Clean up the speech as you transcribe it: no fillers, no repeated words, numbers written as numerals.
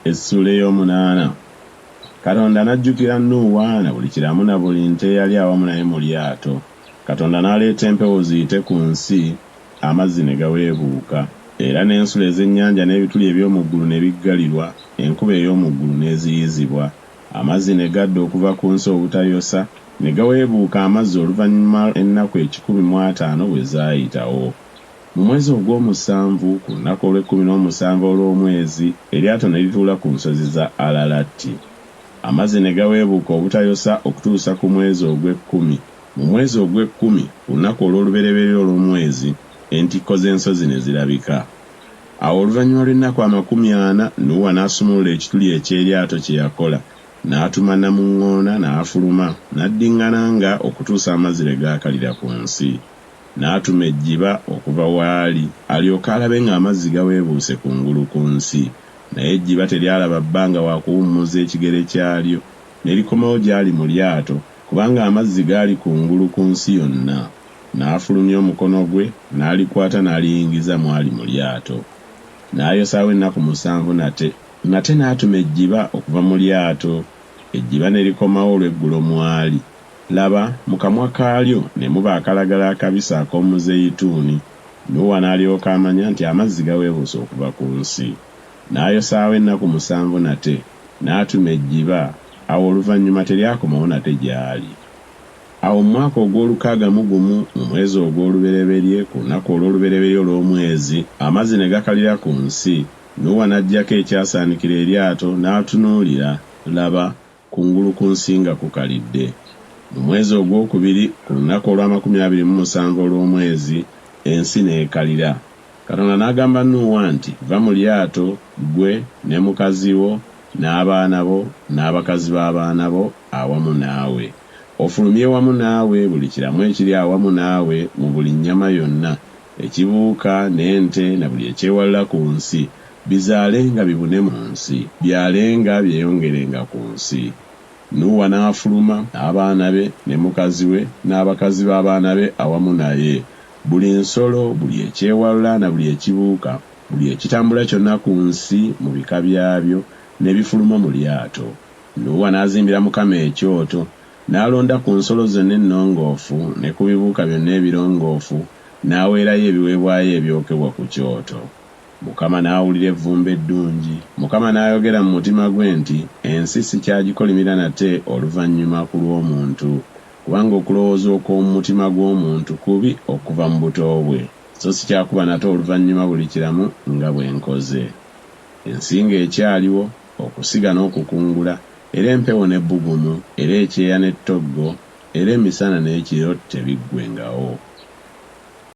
Essula ey'omunaana. Katonda n'ajjukira Nuuwa na buli kiramu na buli nte yali awamu naye mu lyato. Katonda n'aleeta empewo ziyite ku nsi, amazzi ne gaweebuuka. Era n'ensolo ez'ennyanja n'ebituli eby'omu ggulu ne biggalirwa, enkuba ey'omu ggulu n'eziyizibwa. Amazzi ne gadda okuva ku nsi obutayosa, ne gaweebuuka amazzi oluvannyuma ennaku 150 bwe zaayitawo. Mu mwezi ogw'omusanvu ku lunaku olw'17 olw'omwezi, eryato ne lituula ku nsozi za Alalati. Amazzi ne gaweebuuka obutayosa okutuusa ku mwezi ogw'ekkumi. Mu mwezi ogw'ekkumi ku lunaku olw'olubereberye olw'omwezi, entikko z'ensozi ne zirabika. Awo oluvannyuma lw'ennaku 40 Nuuwa n'asumulula ekituli eky'eryato kye yakola, n'atuma namuŋŋoona n'afuluma, n'addiŋŋananga okutuusa amazzi lwe gaakalira ku nsi. N'atuma ejjiba okuva waali, alyoke alabe ng'amazzi gaweebuuse kungulu ku nsi. Naye ejjiba teryalaba bbanga wa kuwummuza ekigere kyalyo, ne likomawo gy'ali mu lyato, kubanga amazzi gaali kungulu ku nsi yonna. N'afulumya omukono gwe, n'alikwata n'aliyingiza mwali mu lyato. N'ayosaawo ennaku 7 nate n'atuma ejjiba okuva mu lyato. Ejjiba ne likomawo olw'eggulo mwali. Laba, mu kamwa kaalyo ne muba akalagala akabisi ak'omuzeyituuni. Nuuwa n'alyoka amanya nti amazzi gaweebuuse okuva ku nsi. N'ayosaawo ennaku 7 nate, n'atuma ejjiba, awo oluvannyuma teryakomawo nate gy'ali. Awo mu mwaka ogw'olukaaga-mu-gumu mu mwezi ogw'olubereberye ku lunaku olw'olubereberye olw'omwezi, amazzi ne gakalira ku nsi. Nuuwa n'aggyako ekyasaanikira eryato n'atunuulira, laba, kungulu ku nsi nga kukalidde. Mu mwezi ogwokubiri ku lunaku olw'27 olw'omwezi, ensi n'ekalira. Katonda n'agamba Nuuwa nti, va mu lyato, ggwe ne mukazi wo n'abaana bo n'abakazi b'abaana bo awamu naawe. Ofulumye wamu naawe buli kiramu ekiri awamu naawe mu buli nnyama yonna, ekibuuka n'ente na buli ekyewalira ku nsi, bizaalenga bibune mu nsi, byalenga byeyongerenga ku nsi. Nuuwa n'afuluma abaana be ne mukazi we n'abakazi b'abaana be awamu naye. Buli nsolo, buli ekyewalula na buli ekibuuka, buli ekitambula kyonna ku nsi mu bika byabyo, ne bifuluma mu lyato. Nuuwa n'azimbira Mukama ekyoto, n'alonda ku nsolo zonna ennongoofu ne ku bibuuka byonna ebirongoofu, n'aweerayo ebiweebwayo ebyokebwa ku kyoto. Mukama n'awulira evvumbe eddungi. Mukama n'ayogera mu mutima gwe nti, ensi sikyagikolimira nate oluvannyuma ku lw'omuntu, kubanga okulowooza okw'omu mutima gw'omuntu kubi okuva mu buto bwe, so sikyakuba nate oluvannyuma buli kiramu nga bwe nkoze. Ensi ng'ekyaliwo, okusiga n'okukungula, era empewo n'ebbugumu, era ekyeya n'ettoggo, era emisana n'ekiro tebiggwengawo.